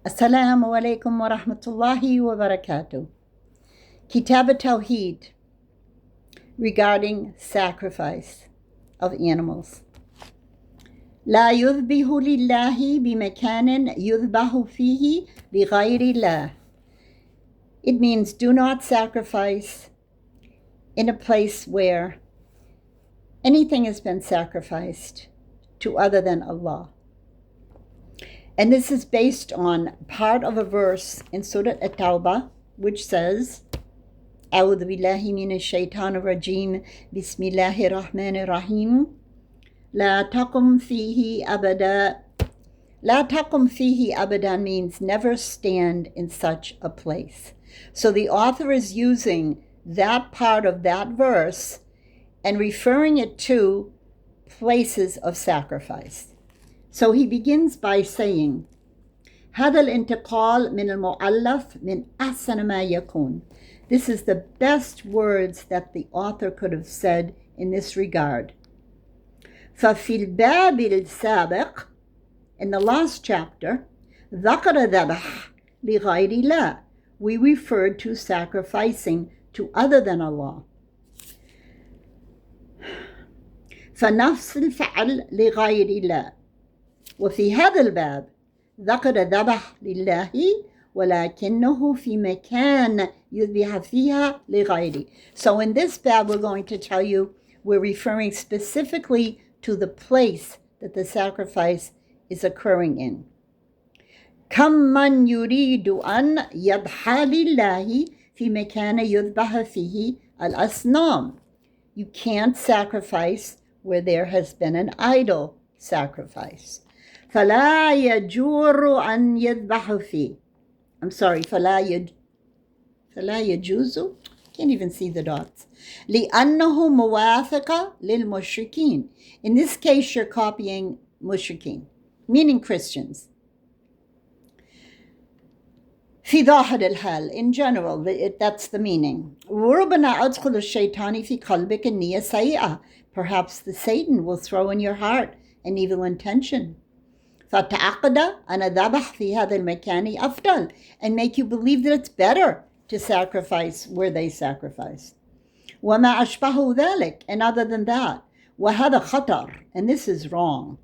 Assalamu alaikum wa rahmatullahi wa barakatuh. Kitab Tawheed regarding sacrifice of animals. لا يذبح لله بمكان يذبح فيه لغير الله. It means do not sacrifice in a place where anything has been sacrificed to other than Allah. And this is based on part of a verse in Surah At-Tawbah, which says, أعوذ بالله من الشيطان الرجيم بسم الله الرحمن الرحيم لا تقم فيه أبدا. لا تقم فيه أبدا means never stand in such a place. So the author is using that part of that verse and referring it to places of sacrifice. So he begins by saying, هذا الانتقال من المؤلف من أحسن ما يكون. This is the best words that the author could have said in this regard. ففي الباب السابق, in the last chapter, ذكر ذبح لغير الله. We referred to sacrificing to other than Allah. فنفس الفعل لغير الله. وفي هذا الباب ذكر ذبح لله ولكنه في مكان يذبح فيها لغيره. So in this bab we're going to tell you we're referring specifically to the place that the sacrifice is occurring in. كم من يريد أن يضحى لله في مكان يذبح فيه الأصنام. You can't sacrifice where there has been an idol sacrifice. فلا يجور أن يذبح فيه. I'm sorry, فلا يجوز. Can't even see the dots. لأنه موافقة للمشركين. In this case, you're copying mushrikeen, meaning Christians. في ظاهر الحال, in general, that's the meaning. وربما أدخل الشيطان في قلبك النية سيئة. Perhaps the Satan will throw in your heart an evil intention. فتعقد أن ذبح في هذا المكان أفضل, and make you believe that it's better to sacrifice where they sacrifice. وما أشبه ذلك, and other than that, وهذا خطر, and this is wrong.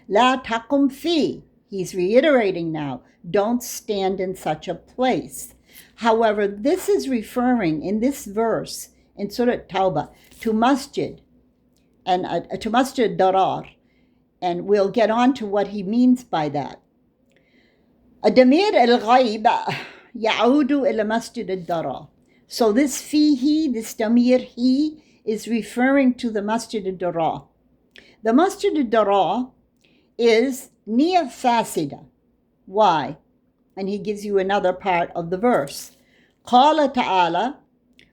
لا تقم فيه. He's reiterating now, don't stand in such a place. However, this is referring in this verse in Surah Tawbah to masjid and to masjid darar, and we'll get on to what he means by that. الضمير الغيب يعود إلى مسجد الدرار. So this fihi, this damir he, is referring to the masjid al-darar. The masjid al-darar is niyyah fasida. Why? And he gives you another part of the verse. قال تعالى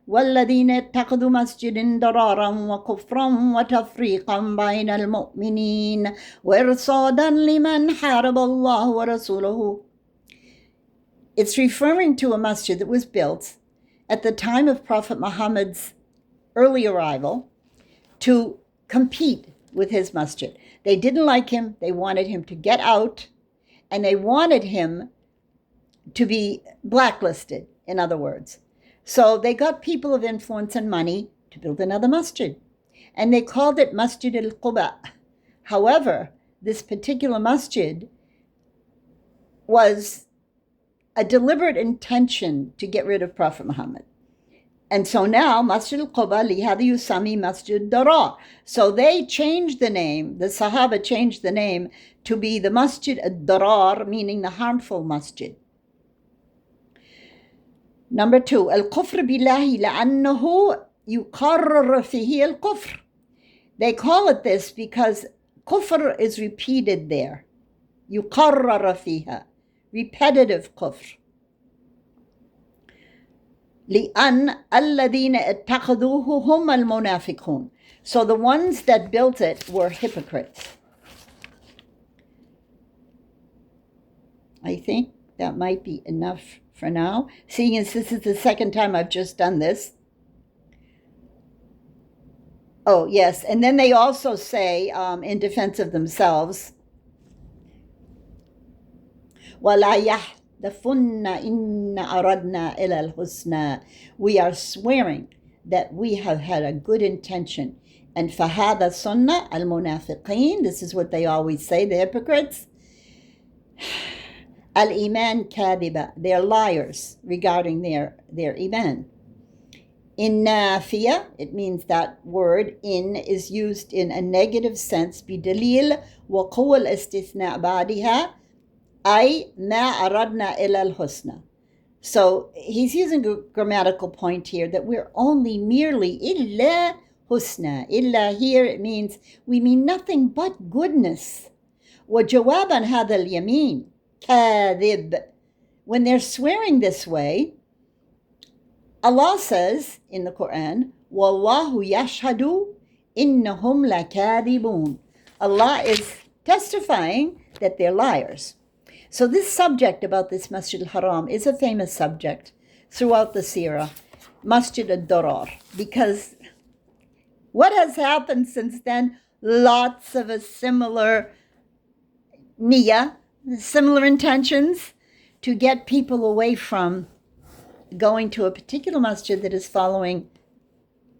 والذين اتخذوا مسجدا ضرارا وكفرا وتفريقا بين المؤمنين وإرصادا لمن حارب الله ورسوله. It's referring to a masjid that was built at the time of Prophet Muhammad's early arrival to compete with his masjid. They didn't like him. They wanted him to get out, and they wanted him to be blacklisted, in other words. So they got people of influence and money to build another masjid, and they called it Masjid al-Quba. However, this particular masjid was a deliberate intention to get rid of Prophet Muhammad. And so now, Masjid al-Quba lihada yusami Masjid Darar. So they changed the name, the Sahaba changed the name to be the Masjid al-Darar, meaning the harmful masjid. Number 2, al-Kufr billahi لأنه يقرر فيه الكفر. They call it this because kufr is repeated there. يقرر فيها. Repetitive kufr. لأن الذين اتخذوه هم المنافقون. So the ones that built it were hypocrites. I think that might be enough for now, seeing as this is the second time I've just done this. Oh, yes, and then they also say, in defense of themselves, وَلَا يحلفن إن أردنا إلى الحسنى. We are swearing that we have had a good intention. And فهذا سنة المنافقين, this is what they always say, the hypocrites. Al-iman kadhiba, they're liars regarding their iman. In nafiya, it means that word in is used in a negative sense. بدليل وقوة الاستثناء بعدها أي ما أردنا إلا الحسنى. So he's using a grammatical point here that we're only merely إلا husna. إلا here it means we mean nothing but goodness. وجوابا هذا اليمين كاذب. When they're swearing this way, Allah says in the Quran, Wallahu yashhadu innahum lakadibun. Allah is testifying that they're liars. So this subject about this Masjid al-Haram is a famous subject throughout the seerah, Masjid al-Darar, because what has happened since then? Lots of a similar niyyah, similar intentions to get people away from going to a particular masjid that is following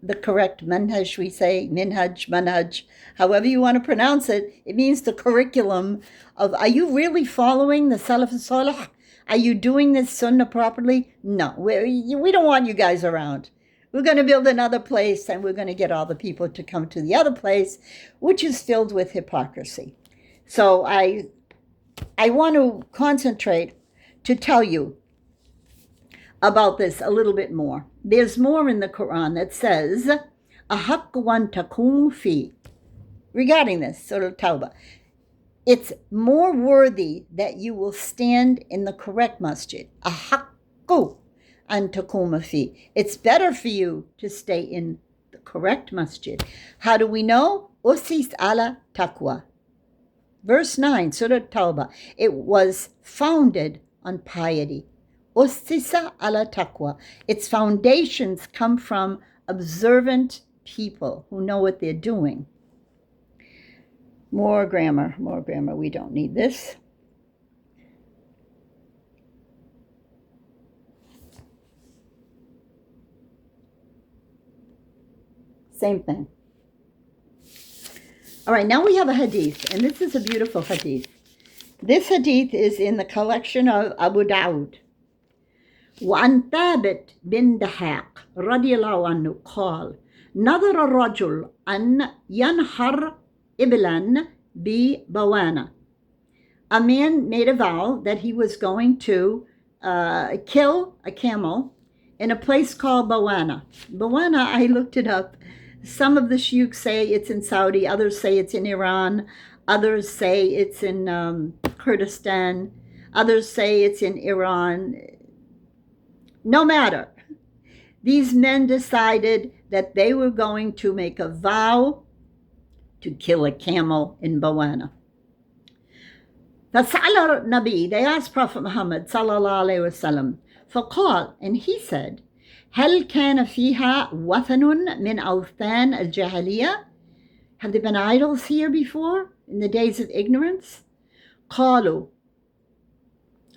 the correct manhaj, we say, manhaj, however you want to pronounce it. It means the curriculum of, are you really following the Salaf Salih? Are you doing this sunnah properly? No, we don't want you guys around. We're going to build another place and we're going to get all the people to come to the other place, which is filled with hypocrisy. So I want to concentrate to tell you about this a little bit more. There's more in the Quran that says, أَحَقُّ وَأَن تَقُومُ فِي. Regarding this, Surah Tawbah, it's more worthy that you will stand in the correct masjid. أَحَقُّ أَن تَقُومُ فِي. It's better for you to stay in the correct masjid. How do we know? أُسِّسَ عَلَى تَقْوَى. Verse 9, Surah Tawbah. It was founded on piety. Ussisa ala taqwa. Its foundations come from observant people who know what they're doing. More grammar. We don't need this. Same thing. All right, now we have a hadith, and this is a beautiful hadith. This hadith is in the collection of Abu Dawud. وعن ثابت بن دحاق رضي الله عنه قال نظر الرجل أن ينحر إبلا ببوانة. A man made a vow that he was going to kill a camel in a place called Bawana. Bawana, I looked it up. Some of the shuyukh say it's in Saudi, others say it's in Iran, others say it's in Kurdistan, others say it's in Iran. No matter. These men decided that they were going to make a vow to kill a camel in Bawana. فسأل Nabi, they asked Prophet Muhammad sallallahu alaihi wasallam, فقال, and he said, هل كان فيها وثن من أوثان الجاهلية? Have there been idols here before in the days of ignorance? قالوا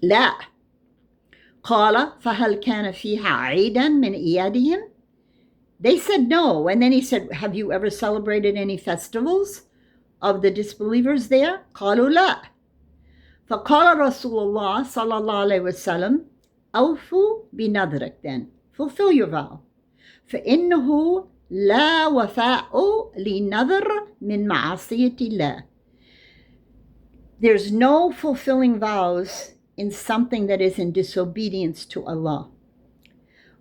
لا. قال فهل كان فيها عيدا من إيادهم? They said no. And then he said, have you ever celebrated any festivals of the disbelievers there? قالوا لا. فقال رسول الله صلى الله عليه وسلم أوفوا بنذرك, then fulfill your vow. فإنه لا وفاء لنذر من معصية الله. There's no fulfilling vows in something that is in disobedience to Allah.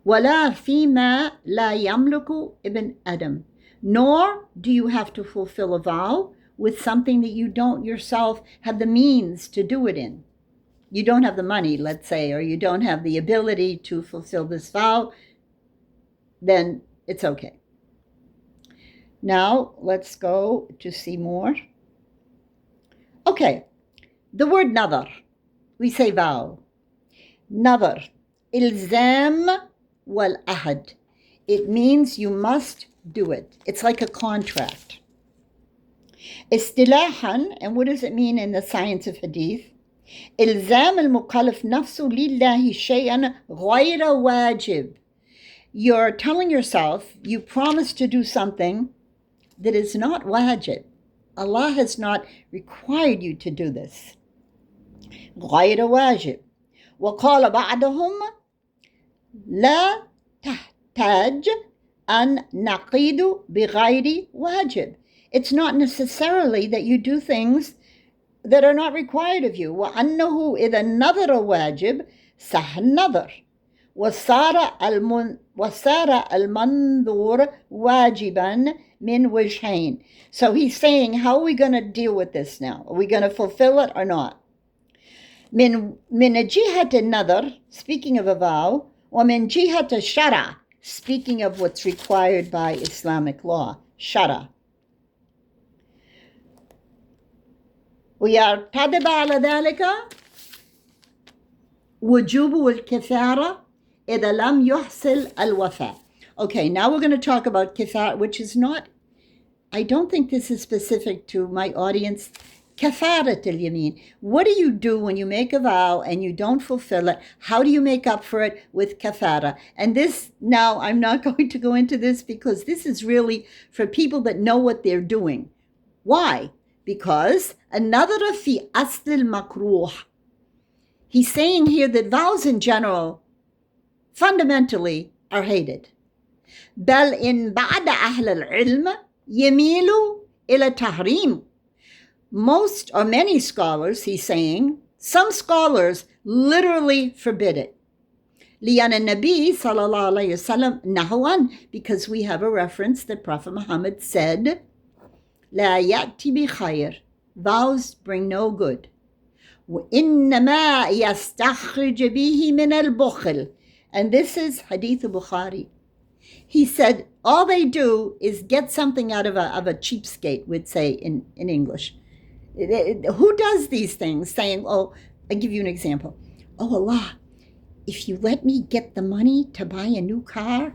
وَلَا فِيمَا لَا يَمْلُكُ ابن Adam. Nor do you have to fulfill a vow with something that you don't yourself have the means to do it in. You don't have the money, let's say, or you don't have the ability to fulfill this vow, then it's okay. Now, let's go to see more. Okay, the word nadar. We say vow. Nadar. Ilzam wal ahad. It means you must do it. It's like a contract. Istilahan, and what does it mean in the science of hadith? إلزام المكلف نفسه لله شيئا غير واجب. You're telling yourself you promise to do something that is not wajib. Allah has not required you to do this. غير واجب. وقال بعضهم لا تحتاج أن نقيد بغير واجب. It's not necessarily that you do things that are not required of you. وأنه إذا النظر واجب صح النظر وصار المنظور واجبا من وجهين. So he's saying, how are we going to deal with this now? Are we going to fulfill it or not? من جهة النظر, speaking of a vow, ومن جهة الشرع, speaking of what's required by Islamic law, شرع. ويرتدب على ذلك وجوب الكفارة إذا لم يحصل الوفاء. Okay, now we're going to talk about kafara, which is not, I don't think this is specific to my audience. Kafarat al-yamin. What do you do when you make a vow and you don't fulfill it? How do you make up for it with kafara? And this, now I'm not going to go into this because this is really for people that know what they're doing. Why? Because another fi asl al-makruh. He's saying here that vows in general fundamentally are hated. بل إن بعد أهل العلم يميلوا إلى تحريم. Most or many scholars, he's saying, some scholars literally forbid it. لأن النبي صلى الله عليه وسلم نهوا, because we have a reference that Prophet Muhammad said, لا يأتي بخير, vows bring no good. وإنما يستخرج به من البخل. And this is Hadith Bukhari. He said, all they do is get something out of a cheapskate, we'd say in English. Who does these things? Saying, oh, I'll give you an example. Oh, Allah, if you let me get the money to buy a new car,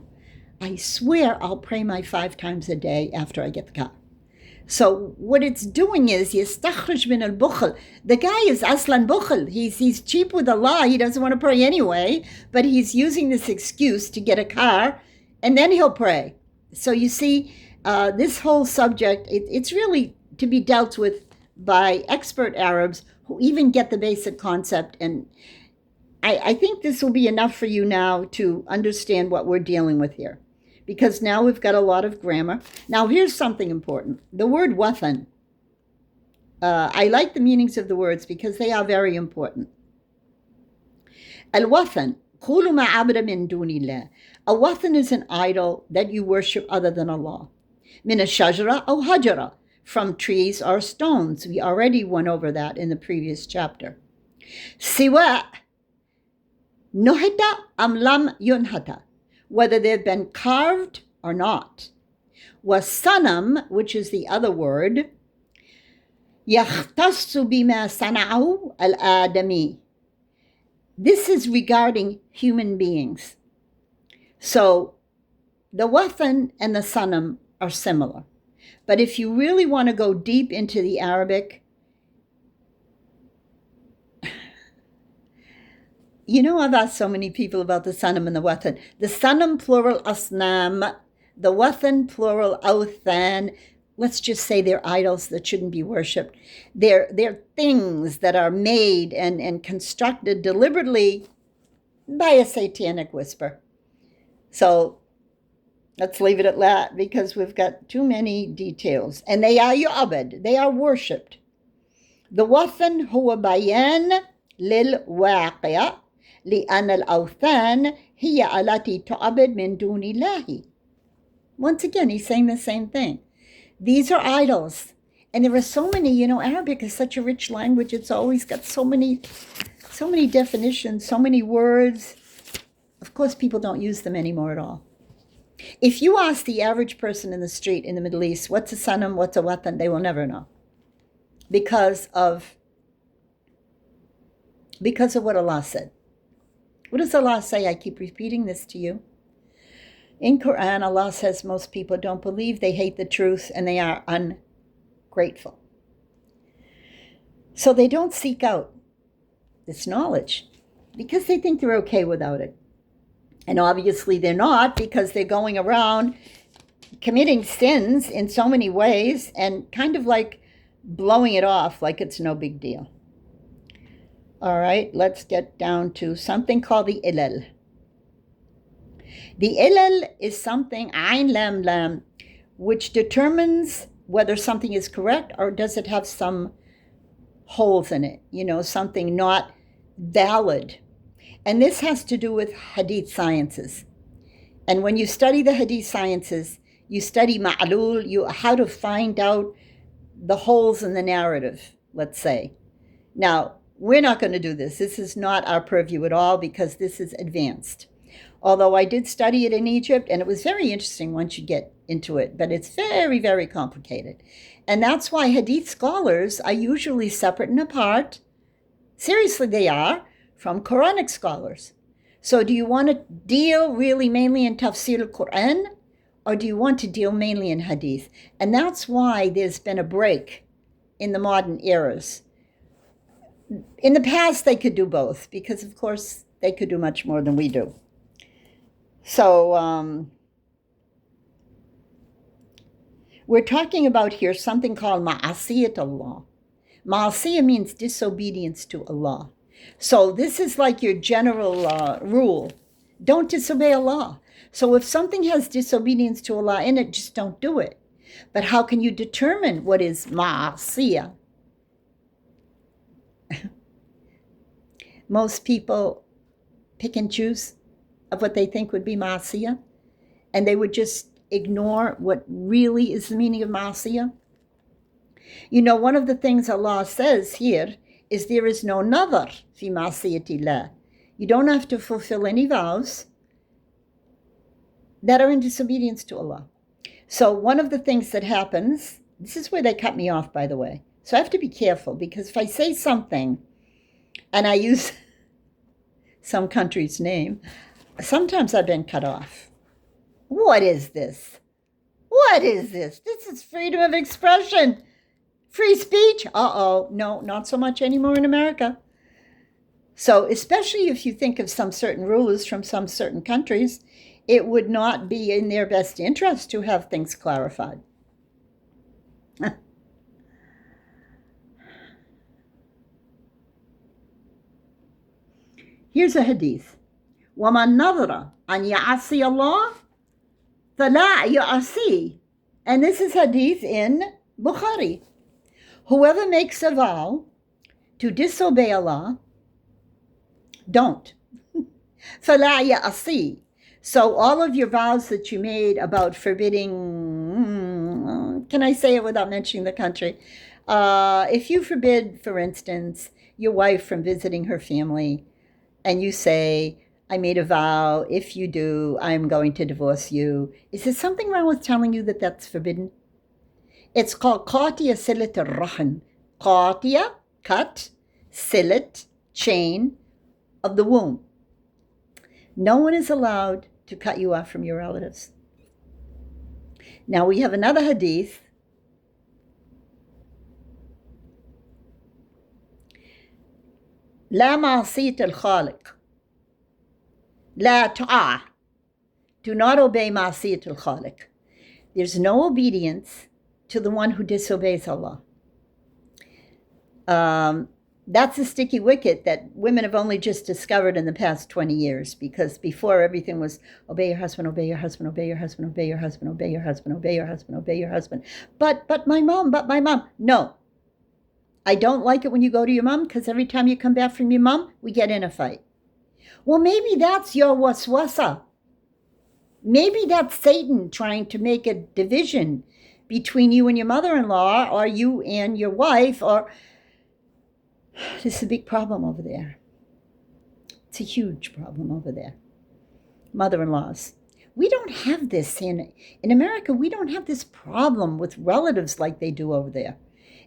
I swear I'll pray my 5 times a day after I get the car. So what it's doing is, yastakhrij min al-bukhl. The guy is aslan bukhl. He's cheap with Allah. He doesn't want to pray anyway, but he's using this excuse to get a car, and then he'll pray. So you see, this whole subject, it's really to be dealt with by expert Arabs who even get the basic concept. And I think this will be enough for you now to understand what we're dealing with here, because now we've got a lot of grammar. Now here's something important. The word wathan. I like the meanings of the words because they are very important. Al-wathan. كل ما عبد من دون الله. A wathan is an idol that you worship other than Allah. من الشجرة أو هجرة. From trees or stones. We already went over that in the previous chapter. سواء نحت أم لم ينحت. Whether they've been carved or not. وَالصَّنَمْ, which is the other word, يَخْتَصُّ بِمَا صَنَعَهُ الْآدَمِي. This is regarding human beings. So the wathan and the sanam are similar. But if you really want to go deep into the Arabic, you know, I've asked so many people about the sanam and the wathan. The sanam plural asnam, the wathan plural awthan. Let's just say they're idols that shouldn't be worshipped. They're things that are made and constructed deliberately by a satanic whisper. So let's leave it at that because we've got too many details. And they are yu'abad, they are worshipped. The wathan huwa bayan lil waqi'a لأن الأوثان هي التي تعبد من دون الله. Once again, he's saying the same thing. These are idols. And there are so many, you know, Arabic is such a rich language. It's always got so many definitions, so many words. Of course, people don't use them anymore at all. If you ask the average person in the street in the Middle East, what's a sanam, what's a wathan, they will never know. Because of what Allah said. What does Allah say? I keep repeating this to you. In Quran, Allah says most people don't believe, they hate the truth, and they are ungrateful. So they don't seek out this knowledge because they think they're okay without it. And obviously they're not, because they're going around committing sins in so many ways and kind of like blowing it off like it's no big deal. All right, let's get down to something called the ilal. The ilal is something, ayn lam lam, which determines whether something is correct or does it have some holes in it, something not valid. And this has to do with hadith sciences. And when you study the hadith sciences, you study ma'lul, how to find out the holes in the narrative, let's say. Now, we're not going to do this. This is not our purview at all because this is advanced. Although I did study it in Egypt, and it was very interesting once you get into it, but it's very, very complicated. And that's why hadith scholars are usually separate and apart. Seriously, they are, from Quranic scholars. So do you want to deal really mainly in tafsir al-Quran, or do you want to deal mainly in hadith? And that's why there's been a break in the modern eras. In the past, they could do both, because of course they could do much more than we do. So we're talking about here something called ma'asiyat Allah. Ma'asiyah means disobedience to Allah. So this is like your general rule. Don't disobey Allah. So if something has disobedience to Allah in it, just don't do it. But how can you determine what is ma'asiyah? Most people pick and choose of what they think would be ma'asiyah, and they would just ignore what really is the meaning of ma'asiyah. One of the things Allah says here is there is no nadhar fi ma'asiyatillah. You don't have to fulfill any vows that are in disobedience to Allah. So one of the things that happens, this is where they cut me off, by the way. So I have to be careful, because if I say something and I use some country's name, sometimes I've been cut off. What is this? What is this? This is freedom of expression. Free speech? Uh-oh. No, not so much anymore in America. So especially if you think of some certain rulers from some certain countries, it would not be in their best interest to have things clarified. Here's a hadith. وَمَنْ نَظَرَ أَنْ يَعَصِيَ اللَّهِ فَلَا يَعَصِي. And this is hadith in Bukhari. Whoever makes a vow to disobey Allah, don't. فَلَا يَعَصِي. So all of your vows that you made about forbidding, can I say it without mentioning the country? If you forbid, for instance, your wife from visiting her family, and you say, I made a vow, if you do, I'm going to divorce you. Is there something wrong with telling you that that's forbidden? It's called qatiya silat al-rahim. Qatiya, cut, silat, chain of the womb. No one is allowed to cut you off from your relatives. Now we have another hadith. لا معصية الخالق. لا طاعة. Do not obey معصية الخالق. There's no obedience to the one who disobeys Allah. That's a sticky wicket that women have only just discovered in the past 20 years, because before everything was obey your husband, obey your husband, obey your husband, obey your husband, obey your husband, obey your husband, obey your husband. But my mom. No. I don't like it when you go to your mom, because every time you come back from your mom, we get in a fight. Well, maybe that's your waswasa. Maybe that's Satan trying to make a division between you and your mother-in-law, or you and your wife, or this is a big problem over there. It's a huge problem over there. Mother-in-laws. We don't have this in America. We don't have this problem with relatives like they do over there.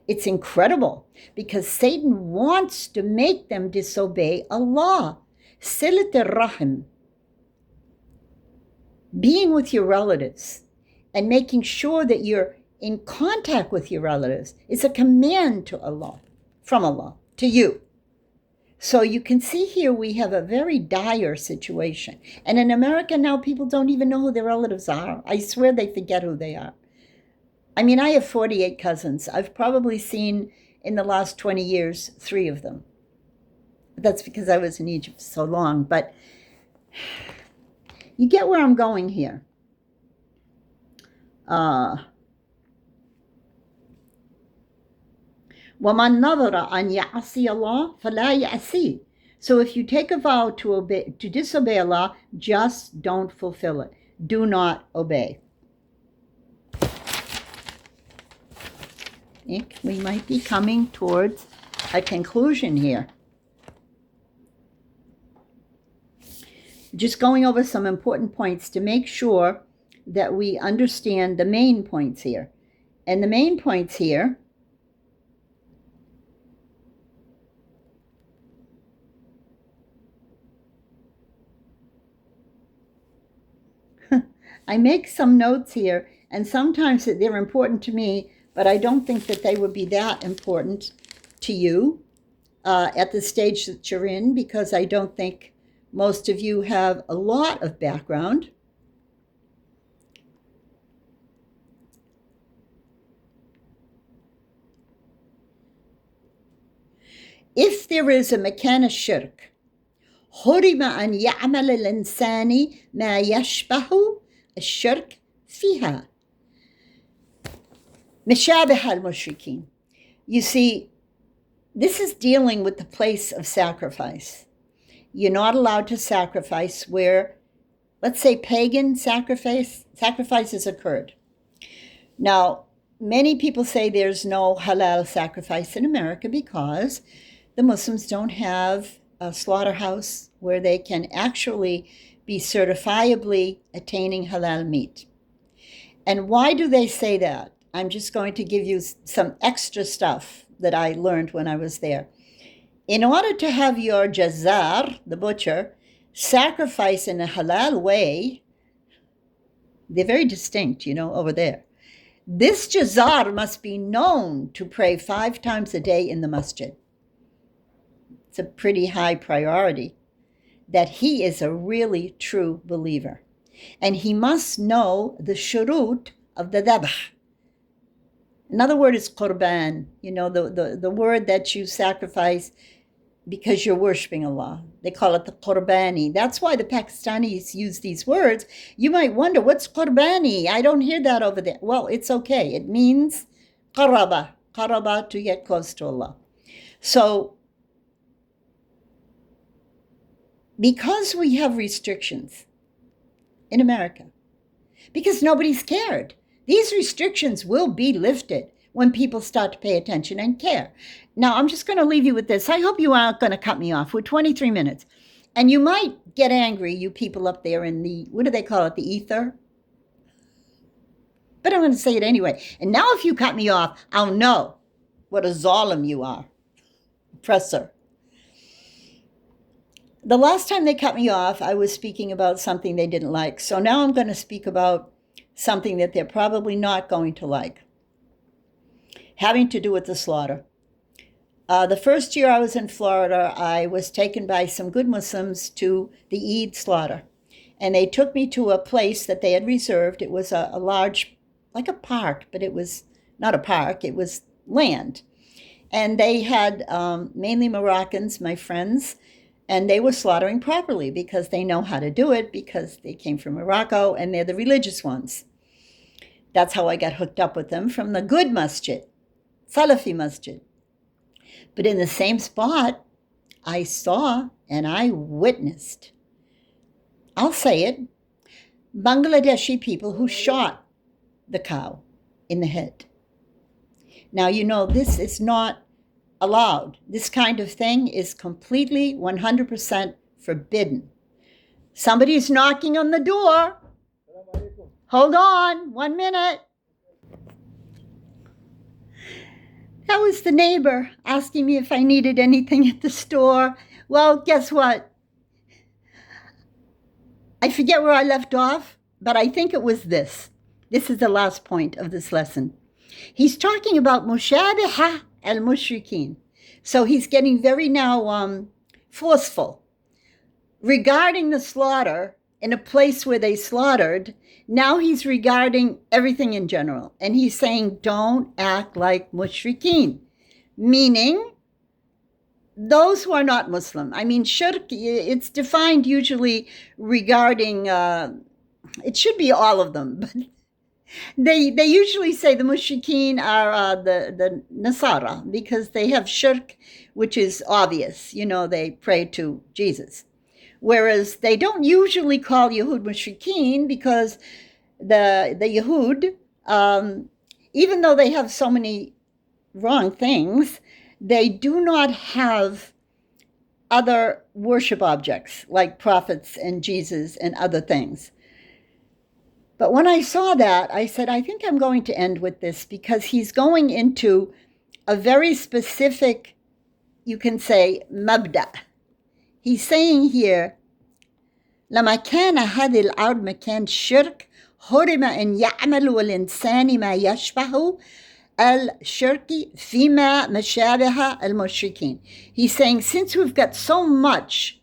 It's incredible, because Satan wants to make them disobey Allah. Silat al-Rahim. Being with your relatives and making sure that you're in contact with your relatives is a command to Allah, from Allah, to you. So you can see here we have a very dire situation. And in America now, people don't even know who their relatives are. I swear they forget who they are. I mean, I have 48 cousins. I've probably seen in the last 20 years 3 of them. That's because I was in Egypt so long. But you get where I'm going here. وَمَنْ نَظَرَ أَنْ يَعْصِيَ اللَّهَ فَلَا يَعْصِيهِ. So if you take a vow to disobey Allah, just don't fulfill it. Do not obey. I think we might be coming towards a conclusion here. Just going over some important points to make sure that we understand the main points here. And the main points here I make some notes here, and sometimes they're important to me, but I don't think that they would be that important to you at the stage that you're in, because I don't think most of you have a lot of background. If there is a مكان الشرك حرم أن يعمل الإنسان ما يشبه الشرك فيها مشابه المشركين. You see, this is dealing with the place of sacrifice. You're not allowed to sacrifice where, let's say, pagan sacrifices occurred. Now, many people say there's no halal sacrifice in America because the Muslims don't have a slaughterhouse where they can actually be certifiably attaining halal meat. And why do they say that? I'm just going to give you some extra stuff that I learned when I was there. In order to have your jazar, the butcher, sacrifice in a halal way, they're very distinct, over there. This jazar must be known to pray 5 times a day in the masjid. It's a pretty high priority that he is a really true believer. And he must know the shurut of the dhabh. Another word is qurban, the word that you sacrifice because you're worshiping Allah. They call it the qurbani. That's why the Pakistanis use these words. You might wonder, what's qurbani? I don't hear that over there. Well, it's okay. It means qaraba, to get close to Allah. So, because we have restrictions in America, because nobody's cared, these restrictions will be lifted when people start to pay attention and care. Now, I'm just going to leave you with this. I hope you aren't going to cut me off. We're 23 minutes. And you might get angry, you people up there in the, what do they call it, the ether? But I'm going to say it anyway. And now if you cut me off, I'll know what a zalim you are. Oppressor. The last time they cut me off, I was speaking about something they didn't like. So now I'm going to speak about something that they're probably not going to like, having to do with the slaughter. The first year I was in Florida, I was taken by some good Muslims to the Eid slaughter. And they took me to a place that they had reserved. It was a large, like a park, but it was not a park, it was land. And they had mainly Moroccans, my friends, and they were slaughtering properly because they know how to do it, because they came from Morocco and they're the religious ones. That's how I got hooked up with them, from the good masjid, Salafi masjid. But in the same spot, I saw and I witnessed, I'll say it, Bangladeshi people who shot the cow in the head. Now, this is not allowed. This kind of thing is completely 100% forbidden. Somebody's knocking on the door. Hold on, 1 minute. That was the neighbor asking me if I needed anything at the store. Well, guess what? I forget where I left off, but I think it was this. This is the last point of this lesson. He's talking about mushabiha al-mushrikeen. So he's getting very now forceful. Regarding the slaughter in a place where they slaughtered, now he's regarding everything in general. And he's saying, don't act like mushrikeen, meaning those who are not Muslim. I mean, shirk, it's defined usually regarding, it should be all of them, but they usually say the mushrikeen are the Nasara, because they have shirk, which is obvious. They pray to Jesus. Whereas they don't usually call Yahud mushrikeen, because the Yahud, even though they have so many wrong things, they do not have other worship objects like prophets and Jesus and other things. But when I saw that, I said, I think I'm going to end with this, because he's going into a very specific, you can say, mabda. He's saying here, لما كان هذه الأرض مكان شرك حرم أن يعمل الإنسان ما يشبه الشرك فيما مشابه المشركين. He's saying, since we've got so much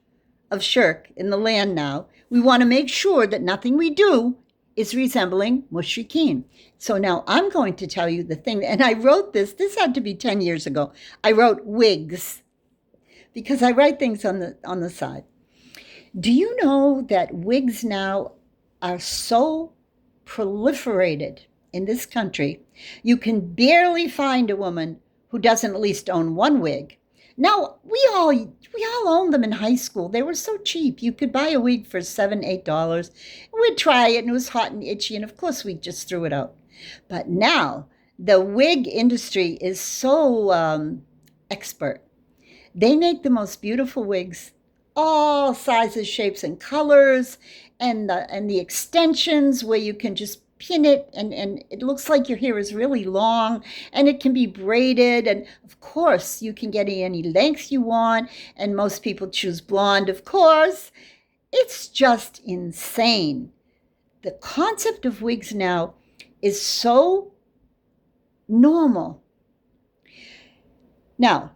of shirk in the land now, we want to make sure that nothing we do is resembling mushrikeen. So now I'm going to tell you the thing, and I wrote this had to be 10 years ago. I wrote wigs, because I write things on the side. Do you know that wigs now are so proliferated in this country, you can barely find a woman who doesn't at least own one wig. Now, we all owned them in high school. They were so cheap. You could buy a wig for $7, $8. We'd try it, and it was hot and itchy, and of course we just threw it out. But now, the wig industry is so expert. They make the most beautiful wigs, all sizes, shapes, and colors, and the extensions where you can just pin it, and it looks like your hair is really long, and it can be braided, and of course you can get any length you want, and most people choose blonde, of course. It's just insane. The concept of wigs now is so normal. Now,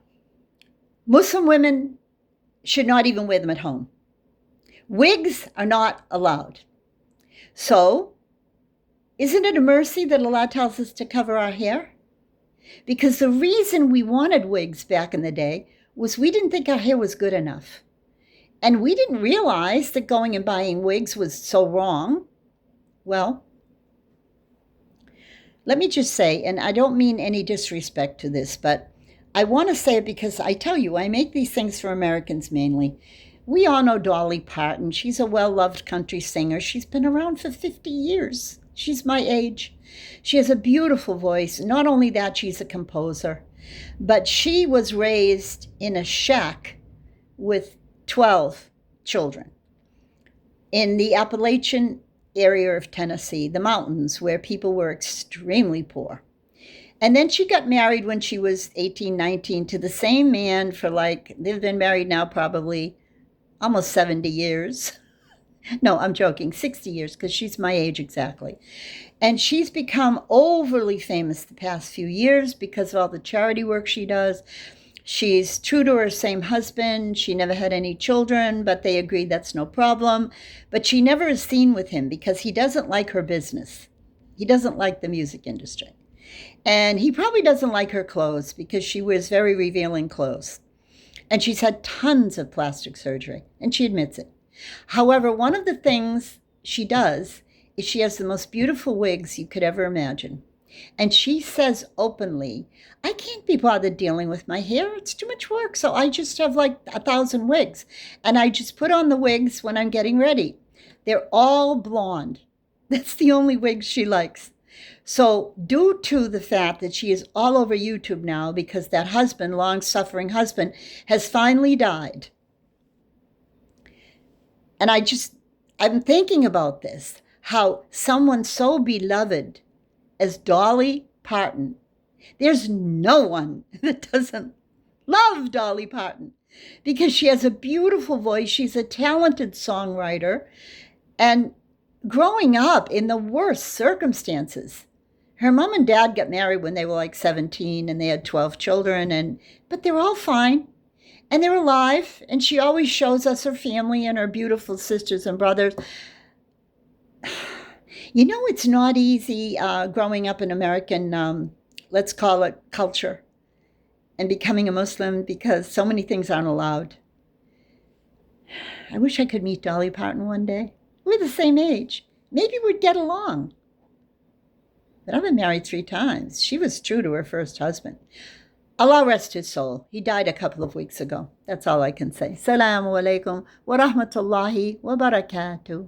Muslim women should not even wear them at home. Wigs are not allowed. So, isn't it a mercy that Allah tells us to cover our hair? Because the reason we wanted wigs back in the day was we didn't think our hair was good enough. And we didn't realize that going and buying wigs was so wrong. Well, let me just say, and I don't mean any disrespect to this, but I want to say it because I tell you, I make these things for Americans mainly. We all know Dolly Parton. She's a well-loved country singer. She's been around for 50 years. She's my age. She has a beautiful voice. Not only that, she's a composer. But she was raised in a shack with 12 children in the Appalachian area of Tennessee, the mountains, where people were extremely poor. And then she got married when she was 18, 19 to the same man for they've been married now probably almost 70 years. No, I'm joking, 60 years, because she's my age exactly. And she's become overly famous the past few years because of all the charity work she does. She's true to her same husband. She never had any children, but they agreed that's no problem. But she never is seen with him because he doesn't like her business. He doesn't like the music industry. And he probably doesn't like her clothes because she wears very revealing clothes. And she's had tons of plastic surgery, and she admits it. However, one of the things she does is she has the most beautiful wigs you could ever imagine. And she says openly, I can't be bothered dealing with my hair. It's too much work. So I just have 1,000 wigs. And I just put on the wigs when I'm getting ready. They're all blonde. That's the only wigs she likes. So due to the fact that she is all over YouTube now because that husband, long-suffering husband, has finally died. And I'm thinking about this, how someone so beloved as Dolly Parton, there's no one that doesn't love Dolly Parton because she has a beautiful voice. She's a talented songwriter. And growing up in the worst circumstances, her mom and dad got married when they were 17 and they had 12 children, but they're all fine. And they're alive, and she always shows us her family and her beautiful sisters and brothers. You know, it's not easy growing up in American, let's call it culture, and becoming a Muslim because so many things aren't allowed. I wish I could meet Dolly Parton one day. We're the same age. Maybe we'd get along. But I've been married 3 times. She was true to her first husband. Allah rest his soul. He died a couple of weeks ago. That's all I can say. Assalamu alaikum wa rahmatullahi wa barakatuh.